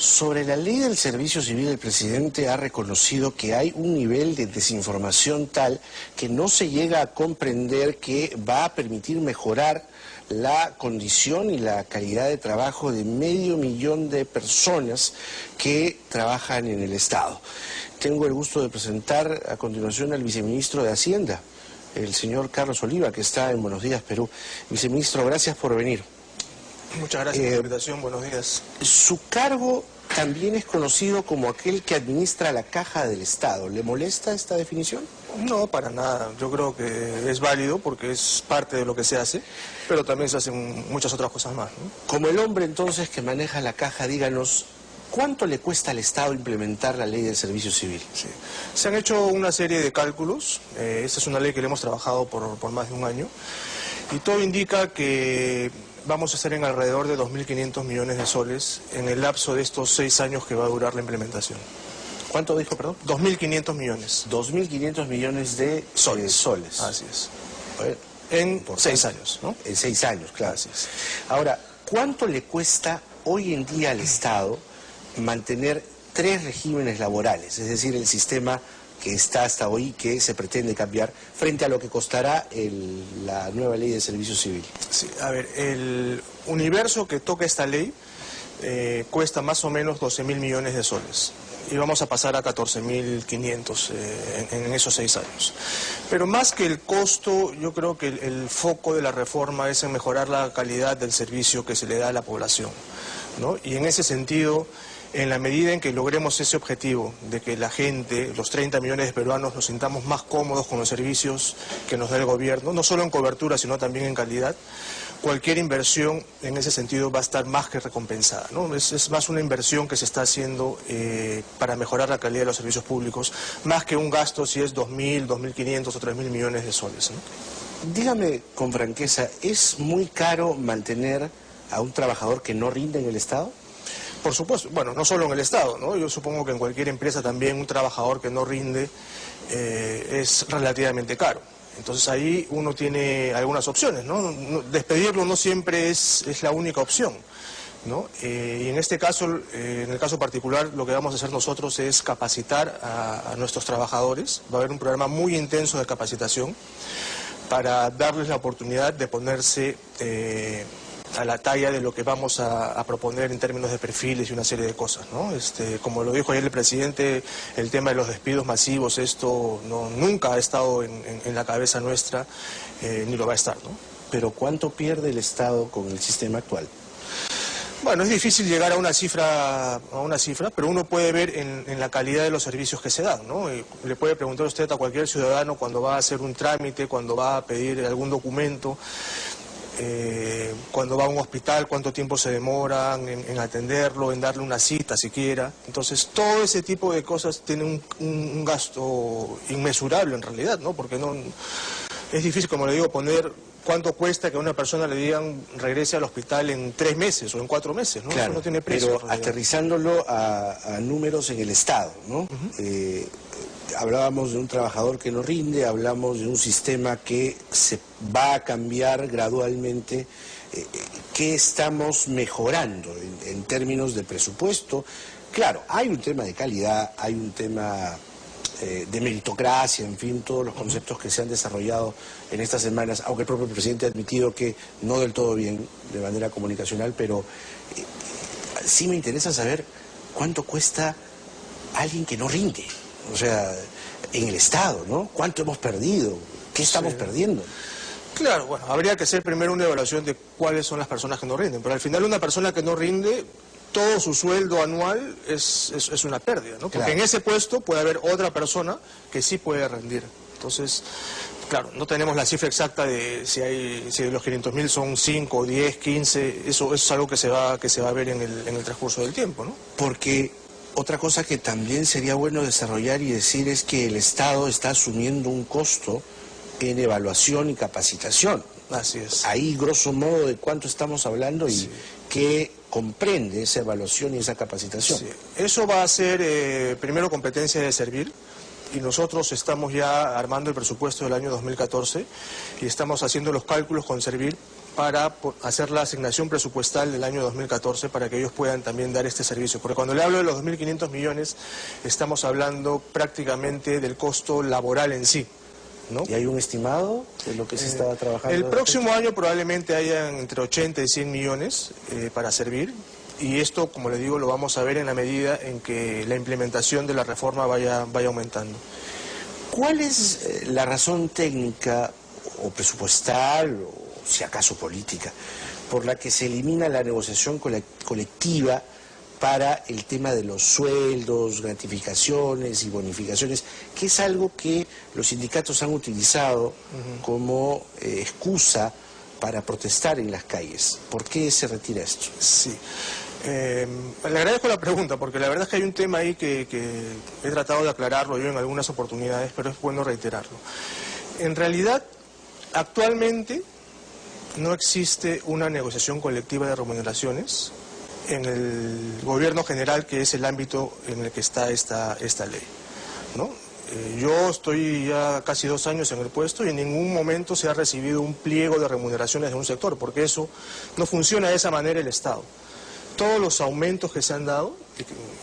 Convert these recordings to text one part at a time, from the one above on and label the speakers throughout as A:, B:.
A: Sobre la ley del servicio civil, el presidente ha reconocido que hay un nivel de desinformación tal que no se llega a comprender que va a permitir mejorar la condición y la calidad de trabajo de 500.000 de personas que trabajan en el Estado. Tengo el gusto de presentar a continuación al viceministro de Hacienda, el señor Carlos Oliva, que está en Buenos Días, Perú. Viceministro, gracias por venir.
B: Muchas gracias por la invitación, buenos días.
A: Su cargo también es conocido como aquel que administra la caja del Estado. ¿Le molesta esta definición?
B: No, para nada. Yo creo que es válido porque es parte de lo que se hace, pero también se hacen muchas otras cosas más, ¿no?
A: Como el hombre entonces que maneja la caja, díganos, ¿cuánto le cuesta al Estado implementar la ley del servicio civil?
B: Sí. Se han hecho una serie de cálculos. Esta es una ley que le hemos trabajado por más de un año y todo indica que vamos a estar en alrededor de 2.500 millones de soles en el lapso de estos 6 años que va a durar la implementación.
A: ¿Cuánto dijo, perdón?
B: 2.500 millones.
A: 2.500 millones de soles.
B: Así es.
A: Bueno,
B: en 6 años, ¿no?
A: En 6 años, claro.
B: Así es.
A: Ahora, ¿cuánto le cuesta hoy en día al Estado mantener 3 regímenes laborales? Es decir, el sistema que está hasta hoy, que se pretende cambiar, frente a lo que costará la nueva ley de servicio civil.
B: Sí, a ver, el universo que toca esta ley cuesta más o menos 12.000 millones de soles. Y vamos a pasar a 14.500 en esos 6 años. Pero más que el costo, yo creo que el foco de la reforma es en mejorar la calidad del servicio que se le da a la población, ¿no? Y en ese sentido, en la medida en que logremos ese objetivo de que la gente, los 30 millones de peruanos, nos sintamos más cómodos con los servicios que nos da el gobierno, no solo en cobertura, sino también en calidad, cualquier inversión en ese sentido va a estar más que recompensada, ¿no? Es más una inversión que se está haciendo para mejorar la calidad de los servicios públicos, más que un gasto si es 2.000, 2.500 o 3.000 millones de soles, ¿no?
A: Dígame con franqueza, ¿es muy caro mantener a un trabajador que no rinde en el Estado?
B: Por supuesto, bueno, no solo en el Estado, ¿no? Yo supongo que en cualquier empresa también un trabajador que no rinde es relativamente caro. Entonces ahí uno tiene algunas opciones, ¿no? Despedirlo no siempre es la única opción, ¿no? Y en este caso, en el caso particular, lo que vamos a hacer nosotros es capacitar a nuestros trabajadores. Va a haber un programa muy intenso de capacitación para darles la oportunidad de ponerse a la talla de lo que vamos a proponer en términos de perfiles y una serie de cosas, ¿no? Como lo dijo ayer el presidente, el tema de los despidos masivos, esto nunca ha estado en la cabeza nuestra, ni lo va a estar, ¿no?
A: Pero ¿cuánto pierde el Estado con el sistema actual?
B: Bueno, es difícil llegar a una cifra, pero uno puede ver en la calidad de los servicios que se dan, ¿no? Y le puede preguntar usted a cualquier ciudadano cuando va a hacer un trámite, cuando va a pedir algún documento, cuando va a un hospital, cuánto tiempo se demoran en atenderlo, en darle una cita siquiera. Entonces, todo ese tipo de cosas tiene un gasto inmesurable en realidad, ¿no? Porque es difícil, como le digo, poner cuánto cuesta que a una persona le digan regrese al hospital en 3 meses o en 4 meses, ¿no?
A: Claro,
B: eso no tiene precio.
A: pero aterrizándolo a números en el Estado, ¿no? Hablábamos de un trabajador que no rinde, hablamos de un sistema que se va a cambiar gradualmente. ¿Qué estamos mejorando en términos de presupuesto? Claro, hay un tema de calidad, hay un tema de meritocracia, en fin, todos los conceptos que se han desarrollado en estas semanas, aunque el propio presidente ha admitido que no del todo bien de manera comunicacional, pero sí me interesa saber cuánto cuesta alguien que no rinde. O sea, en el Estado, ¿no? ¿Cuánto hemos perdido? ¿Qué estamos perdiendo?
B: Claro, bueno, habría que hacer primero una evaluación de cuáles son las personas que no rinden, pero al final una persona que no rinde, todo su sueldo anual es una pérdida, ¿no? Porque
A: claro,
B: en ese puesto puede haber otra persona que sí puede rendir. Entonces, claro, no tenemos la cifra exacta de si los 500.000 son 5, 10, 15, eso es algo que se va a ver en el transcurso del tiempo, ¿no?
A: Porque otra cosa que también sería bueno desarrollar y decir es que el Estado está asumiendo un costo en evaluación y capacitación.
B: Así es.
A: Ahí, grosso modo, de cuánto estamos hablando y qué comprende esa evaluación y esa capacitación.
B: Sí. Eso va a ser primero competencia de Servir, y nosotros estamos ya armando el presupuesto del año 2014 y estamos haciendo los cálculos con Servir para hacer la asignación presupuestal del año 2014 para que ellos puedan también dar este servicio. Porque cuando le hablo de los 2.500 millones, estamos hablando prácticamente del costo laboral en sí, ¿no?
A: ¿Y hay un estimado de lo que se está trabajando?
B: El próximo año probablemente hayan entre 80 y 100 millones para servir. Y esto, como le digo, lo vamos a ver en la medida en que la implementación de la reforma vaya aumentando.
A: ¿Cuál es la razón técnica o presupuestal, o si acaso política, por la que se elimina la negociación colectiva para el tema de los sueldos, gratificaciones y bonificaciones, que es algo que los sindicatos han utilizado como excusa para protestar en las calles? ¿Por qué se retira esto?
B: Sí. Le agradezco la pregunta, porque la verdad es que hay un tema ahí que he tratado de aclararlo yo en algunas oportunidades, pero es bueno reiterarlo. En realidad, actualmente no existe una negociación colectiva de remuneraciones en el gobierno general, que es el ámbito en el que está esta ley, ¿no? Yo estoy ya casi 2 años en el puesto y en ningún momento se ha recibido un pliego de remuneraciones de un sector, porque eso no funciona de esa manera el Estado. Todos los aumentos que se han dado,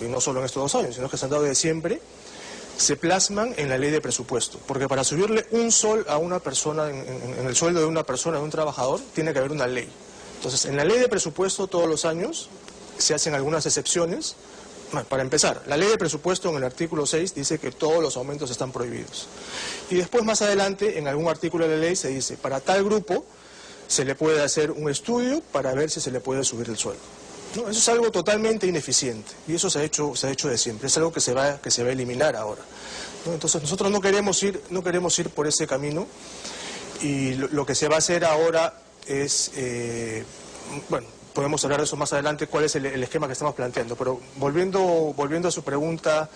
B: y no solo en estos 2 años, sino que se han dado de siempre, se plasman en la ley de presupuesto, porque para subirle un sol a una persona, en el sueldo de una persona, de un trabajador, tiene que haber una ley. Entonces, en la ley de presupuesto todos los años se hacen algunas excepciones. Para empezar, la ley de presupuesto en el artículo 6 dice que todos los aumentos están prohibidos. Y después, más adelante, en algún artículo de la ley se dice, para tal grupo se le puede hacer un estudio para ver si se le puede subir el sueldo. No, eso es algo totalmente ineficiente y eso se ha hecho de siempre, es algo que se va a eliminar ahora, ¿no? Entonces nosotros no queremos ir por ese camino, y lo que se va a hacer ahora es, bueno, podemos hablar de eso más adelante, cuál es el esquema que estamos planteando, pero volviendo a su pregunta,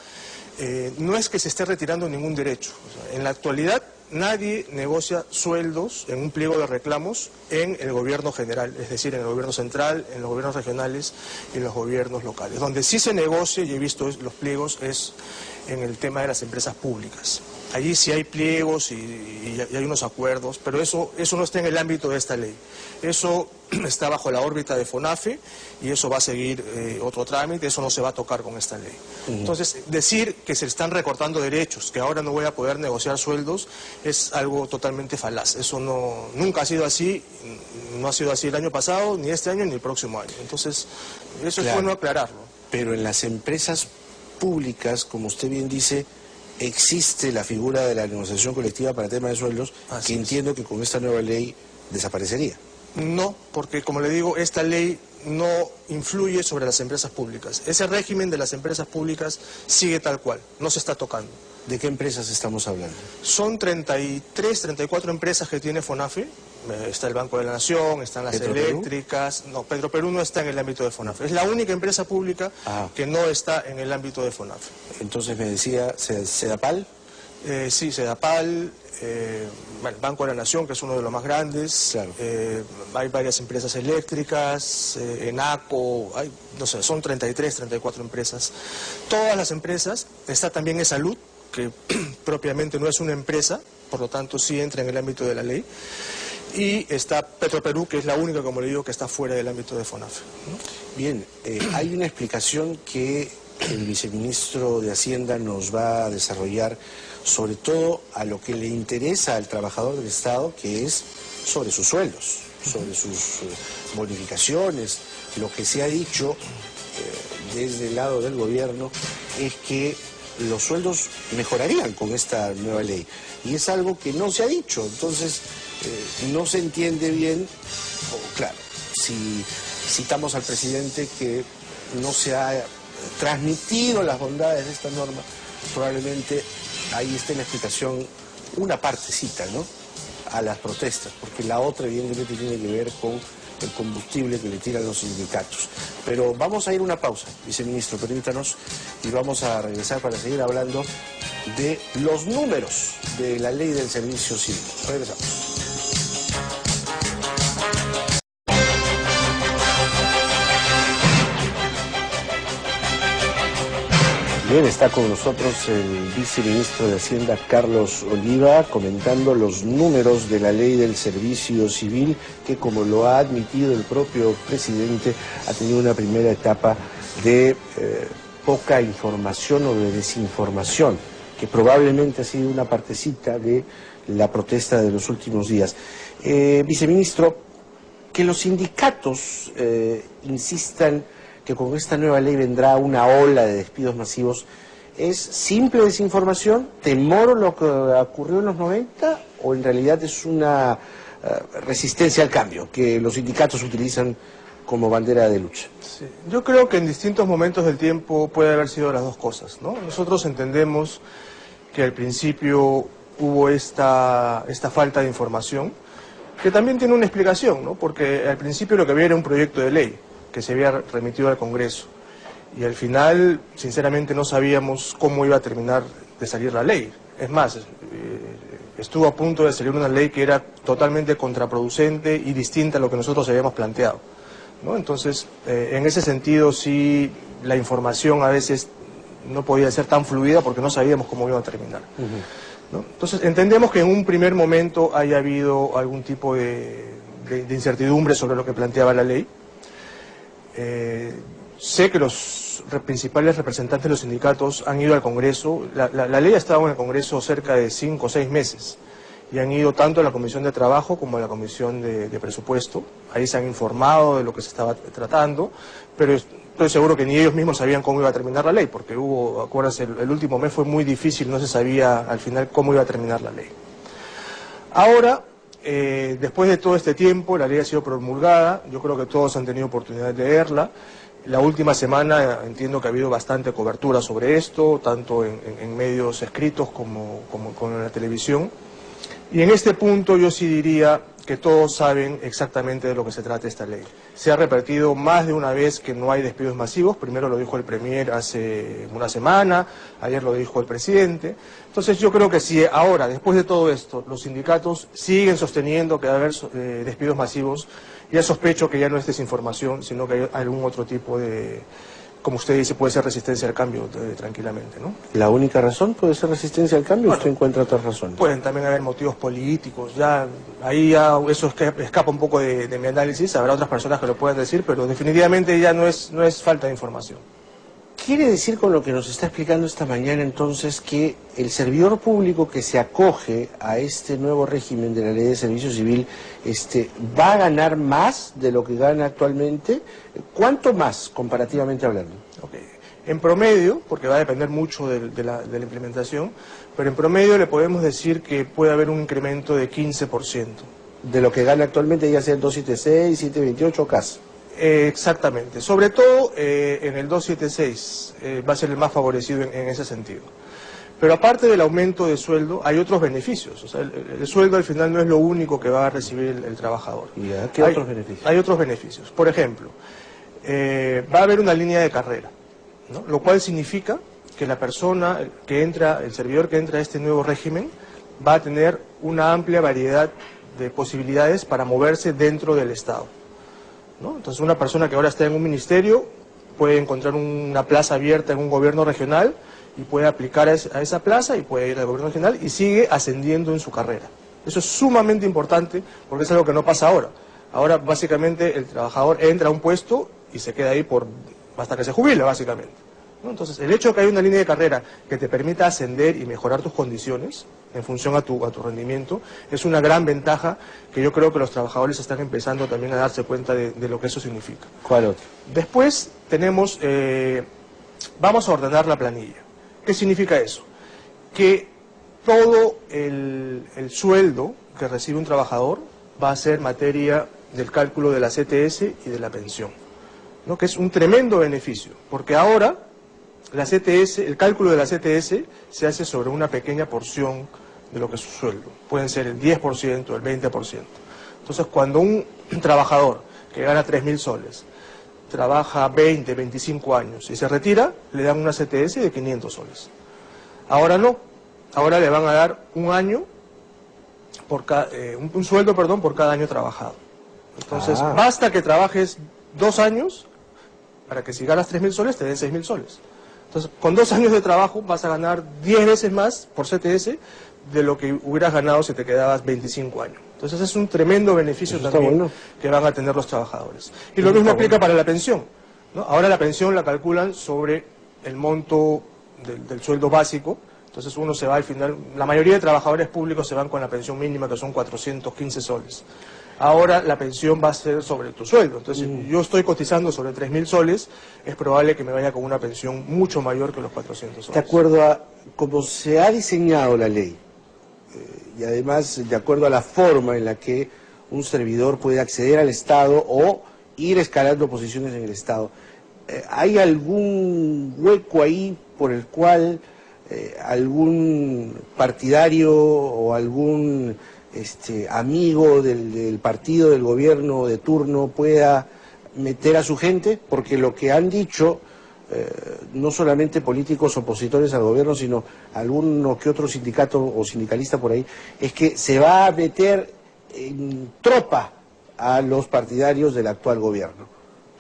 B: no es que se esté retirando ningún derecho. O sea, en la actualidad nadie negocia sueldos en un pliego de reclamos en el gobierno general, es decir, en el gobierno central, en los gobiernos regionales y en los gobiernos locales. Donde sí se negocia, y he visto los pliegos, es en el tema de las empresas públicas. Allí sí hay pliegos y hay unos acuerdos, pero eso no está en el ámbito de esta ley. Eso está bajo la órbita de FONAFE y eso va a seguir otro trámite, eso no se va a tocar con esta ley. Entonces, decir que se están recortando derechos, que ahora no voy a poder negociar sueldos, es algo totalmente falaz. Eso nunca ha sido así, no ha sido así el año pasado, ni este año, ni el próximo año. Entonces, eso
A: Claro,
B: es bueno aclararlo.
A: Pero en las empresas públicas, como usted bien dice, existe la figura de la negociación colectiva para temas de sueldos, que entiendo que con esta nueva ley desaparecería.
B: No, porque como le digo, esta ley no influye sobre las empresas públicas. Ese régimen de las empresas públicas sigue tal cual, no se está tocando.
A: ¿De qué empresas estamos hablando?
B: Son 33, 34 empresas que tiene FONAFE. Está el Banco de la Nación, están las eléctricas. No, Petroperú no está en el ámbito de FONAFE. Es la única empresa pública que no está en el ámbito de FONAFE.
A: Entonces me decía, ¿Sedapal?
B: Sí, Sedapal, el Banco de la Nación, que es uno de los más grandes.
A: Claro.
B: Hay varias empresas eléctricas, ENACO, no sé, son 33, 34 empresas. Todas las empresas, está también E-Salud, que propiamente no es una empresa, por lo tanto sí entra en el ámbito de la ley. Y está Petroperú, que es la única, como le digo, que está fuera del ámbito de FONAFE, ¿no?
A: Bien, hay una explicación que el viceministro de Hacienda nos va a desarrollar, sobre todo a lo que le interesa al trabajador del Estado, que es sobre sus sueldos, sobre sus bonificaciones. Lo que se ha dicho desde el lado del gobierno es que los sueldos mejorarían con esta nueva ley, y es algo que no se ha dicho. Entonces no se entiende bien. Claro, si citamos al presidente que no se ha transmitido las bondades de esta norma, probablemente ahí esté la explicación, una partecita, ¿no?, a las protestas, porque la otra evidentemente tiene que ver con el combustible que le tiran los sindicatos. Pero vamos a ir a una pausa, viceministro, permítanos, y vamos a regresar para seguir hablando de los números de la ley del servicio cívico. Regresamos. Bien, está con nosotros el viceministro de Hacienda, Carlos Oliva, comentando los números de la ley del servicio civil, que como lo ha admitido el propio presidente, ha tenido una primera etapa de poca información o de desinformación, que probablemente ha sido una partecita de la protesta de los últimos días. Viceministro, que los sindicatos insistan que con esta nueva ley vendrá una ola de despidos masivos, ¿es simple desinformación, temor a lo que ocurrió en los 90 o en realidad es una resistencia al cambio que los sindicatos utilizan como bandera de lucha?
B: Sí. Yo creo que en distintos momentos del tiempo puede haber sido las dos cosas, ¿no? Nosotros entendemos que al principio hubo esta falta de información, que también tiene una explicación, ¿no? Porque al principio lo que había era un proyecto de ley que se había remitido al Congreso y al final, sinceramente, no sabíamos cómo iba a terminar de salir la ley. Es más, estuvo a punto de salir una ley que era totalmente contraproducente y distinta a lo que nosotros habíamos planteado, ¿no? Entonces, en ese sentido, sí, la información a veces no podía ser tan fluida porque no sabíamos cómo iba a terminar, ¿no? Entonces, entendemos que en un primer momento haya habido algún tipo de incertidumbre sobre lo que planteaba la ley. Sé que los principales representantes de los sindicatos han ido al Congreso. La ley ha estado en el Congreso cerca de 5 o 6 meses y han ido tanto a la Comisión de Trabajo como a la Comisión de Presupuesto. Ahí se han informado de lo que se estaba tratando, pero estoy seguro que ni ellos mismos sabían cómo iba a terminar la ley, porque acuérdense, el último mes fue muy difícil, no se sabía al final cómo iba a terminar la ley. Ahora, después de todo este tiempo, la ley ha sido promulgada, yo creo que todos han tenido oportunidad de leerla. La última semana entiendo que ha habido bastante cobertura sobre esto, tanto en medios escritos como en la televisión. Y en este punto yo sí diría que todos saben exactamente de lo que se trata esta ley. Se ha repetido más de una vez que no hay despidos masivos. Primero lo dijo el Premier hace una semana, ayer lo dijo el presidente. Entonces yo creo que si ahora, después de todo esto, los sindicatos siguen sosteniendo que va a haber despidos masivos, ya sospecho que ya no es desinformación, sino que hay algún otro tipo de, como usted dice, puede ser resistencia al cambio tranquilamente, ¿no?
A: ¿La única razón puede ser resistencia al cambio o usted encuentra otras razones? Pueden
B: también haber motivos políticos, ahí ya eso escapa un poco de mi análisis, habrá otras personas que lo puedan decir, pero definitivamente ya no es falta de información.
A: ¿Quiere decir con lo que nos está explicando esta mañana entonces que el servidor público que se acoge a este nuevo régimen de la ley de servicio civil va a ganar más de lo que gana actualmente? ¿Cuánto más comparativamente hablando?
B: Okay. En promedio, porque va a depender mucho de la implementación, pero en promedio le podemos decir que puede haber un incremento de 15%.
A: De lo que gana actualmente, ya sea el 276, 728 CAS.
B: Exactamente, sobre todo en el 276 va a ser el más favorecido en ese sentido. Pero aparte del aumento de sueldo, hay otros beneficios. O sea, el sueldo al final no es lo único que va a recibir el trabajador.
A: ¿Qué otros beneficios?
B: Hay otros beneficios. Por ejemplo, va a haber una línea de carrera, ¿no? Lo cual significa que la persona que entra, el servidor que entra a este nuevo régimen, va a tener una amplia variedad de posibilidades para moverse dentro del Estado, ¿no? Entonces una persona que ahora está en un ministerio puede encontrar una plaza abierta en un gobierno regional y puede aplicar a esa plaza y puede ir al gobierno regional y sigue ascendiendo en su carrera. Eso es sumamente importante porque es algo que no pasa ahora. Ahora básicamente el trabajador entra a un puesto y se queda ahí hasta que se jubile, básicamente, ¿no? Entonces el hecho de que haya una línea de carrera que te permita ascender y mejorar tus condiciones en función a tu rendimiento, es una gran ventaja que yo creo que los trabajadores están empezando también a darse cuenta de lo que eso significa.
A: ¿Cuál otro?
B: Después tenemos, vamos a ordenar la planilla. ¿Qué significa eso? Que todo el sueldo que recibe un trabajador va a ser materia del cálculo de la CTS y de la pensión, ¿no? Que es un tremendo beneficio, porque ahora la CTS, el cálculo de la CTS se hace sobre una pequeña porción de lo que es su sueldo. Pueden ser el 10%, el 20%. Entonces, cuando un trabajador que gana 3.000 soles trabaja 20, 25 años y se retira, le dan una CTS de 500 soles. Ahora no, ahora le van a dar un sueldo por cada año trabajado. Entonces, basta que trabajes 2 años para que si ganas 3.000 soles te den 6.000 soles. Entonces, con 2 años de trabajo vas a ganar 10 veces más por CTS de lo que hubieras ganado si te quedabas 25 años. Entonces es un tremendo beneficio también que van a tener los trabajadores. Y lo mismo aplica para la pensión, ¿no? Ahora la pensión la calculan sobre el monto del sueldo básico. Entonces uno se va al final, la mayoría de trabajadores públicos se van con la pensión mínima, que son 415 soles. Ahora la pensión va a ser sobre tu sueldo. Entonces, si yo estoy cotizando sobre 3.000 soles, es probable que me vaya con una pensión mucho mayor que los 400 soles.
A: De acuerdo a cómo se ha diseñado la ley, y además de acuerdo a la forma en la que un servidor puede acceder al Estado o ir escalando posiciones en el Estado, ¿hay algún hueco ahí por el cual algún partidario o algún amigo del partido, del gobierno de turno pueda meter a su gente? Porque lo que han dicho no solamente políticos opositores al gobierno, sino alguno que otro sindicato o sindicalista por ahí, es que se va a meter en tropa a los partidarios del actual gobierno.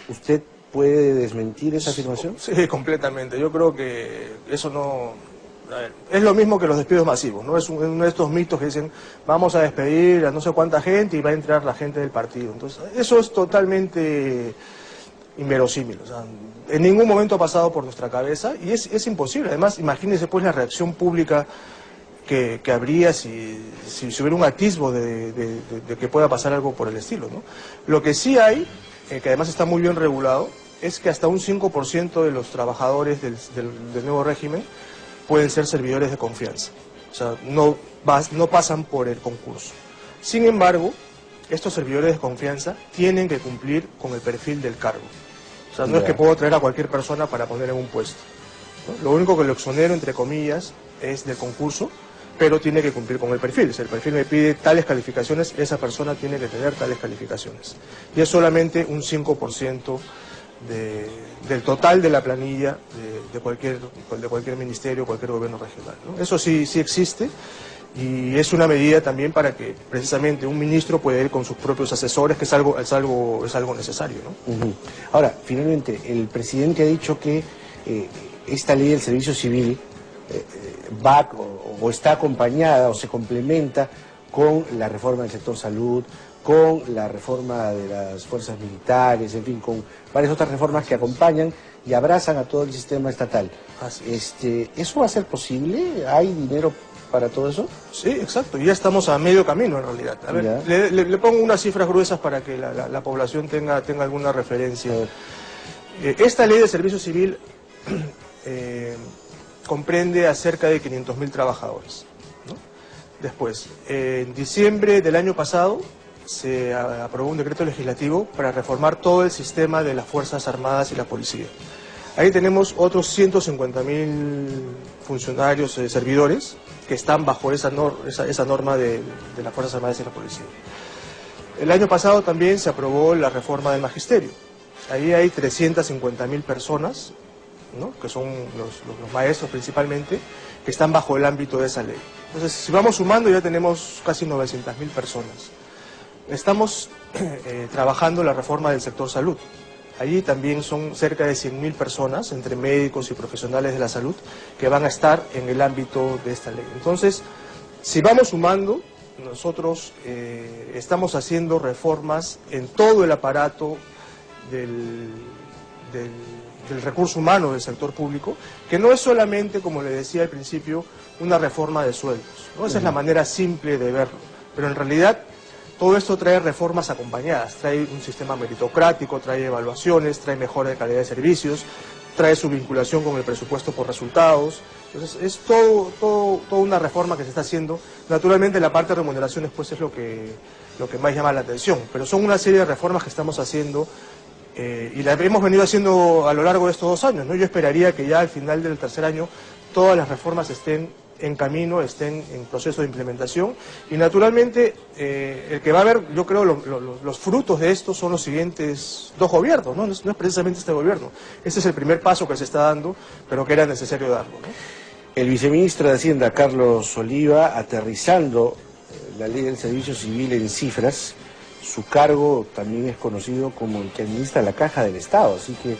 A: ¿Usted puede desmentir esa afirmación?
B: Sí, completamente. Yo creo que eso no... A ver, es lo mismo que los despidos masivos, ¿no? Es uno de estos mitos que dicen, vamos a despedir a no sé cuánta gente y va a entrar la gente del partido. Entonces, eso es totalmente inverosímil. O sea, en ningún momento ha pasado por nuestra cabeza y es imposible. Además, imagínense pues la reacción pública que habría si hubiera un atisbo de que pueda pasar algo por el estilo, ¿no? Lo que sí hay, que además está muy bien regulado, es que hasta un 5% de los trabajadores del nuevo régimen pueden ser servidores de confianza. O sea, no pasan por el concurso. Sin embargo, estos servidores de confianza tienen que cumplir con el perfil del cargo. O sea, no es que puedo traer a cualquier persona para poner en un puesto, ¿no? Lo único que lo exonero, entre comillas, es del concurso, pero tiene que cumplir con el perfil. Si el perfil me pide tales calificaciones, esa persona tiene que tener tales calificaciones. Y es solamente un 5% del total de la planilla de cualquier ministerio, cualquier gobierno regional, ¿no? Eso sí existe. Y es una medida también para que precisamente un ministro pueda ir con sus propios asesores, que es algo necesario, ¿no?
A: Ahora, finalmente, el presidente ha dicho que esta ley del servicio civil va o está acompañada o se complementa con la reforma del sector salud, con la reforma de las fuerzas militares, en fin, con varias otras reformas que acompañan y abrazan a todo el sistema estatal. ¿Eso va a ser posible? ¿Hay dinero para todo eso?
B: Sí, exacto, y ya estamos a medio camino en realidad. A ver, le pongo unas cifras gruesas para que la población tenga alguna referencia. Esta ley de servicio civil comprende a cerca de 500.000 trabajadores, ¿no? Después, en diciembre del año pasado se aprobó un decreto legislativo para reformar todo el sistema de las Fuerzas Armadas y la Policía. Ahí tenemos otros 150.000 funcionarios, servidores, que están bajo esa norma de las Fuerzas Armadas y la Policía. El año pasado también se aprobó la reforma del magisterio. Ahí hay 350.000 personas, ¿no? Que son los maestros principalmente, que están bajo el ámbito de esa ley. Entonces, si vamos sumando, ya tenemos casi 900.000 personas. Estamos trabajando la reforma del sector salud. Allí también son cerca de 100.000 personas, entre médicos y profesionales de la salud, que van a estar en el ámbito de esta ley. Entonces, si vamos sumando, nosotros estamos haciendo reformas en todo el aparato del recurso humano del sector público, que no es solamente, como le decía al principio, una reforma de sueldos, ¿no? Esa es la manera simple de verlo, pero en realidad todo esto trae reformas acompañadas, trae un sistema meritocrático, trae evaluaciones, trae mejora de calidad de servicios, trae su vinculación con el presupuesto por resultados. Entonces es todo una reforma que se está haciendo. Naturalmente la parte de remuneraciones pues es lo que más llama la atención, pero son una serie de reformas que estamos haciendo y las hemos venido haciendo a lo largo de estos 2 años, ¿no? Yo esperaría que ya al final del tercer año todas las reformas estén en camino, estén en proceso de implementación y naturalmente el que va a ver, yo creo, los frutos de esto son los siguientes 2 gobiernos, ¿no? No es precisamente este gobierno. Este es el primer paso que se está dando, pero que era necesario darlo, ¿no?
A: El viceministro de Hacienda, Carlos Oliva, aterrizando la ley del servicio civil en cifras, su cargo también es conocido como el que administra la caja del Estado, así que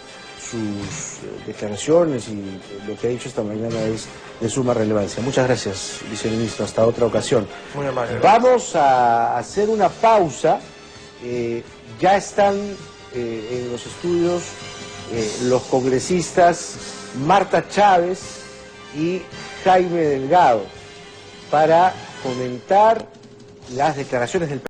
A: sus declaraciones y lo que ha dicho esta mañana es de suma relevancia. Muchas gracias, viceministro. Hasta otra ocasión.
B: Muy amable.
A: Vamos a hacer una pausa. Ya están en los estudios los congresistas Marta Chávez y Jaime Delgado para comentar las declaraciones del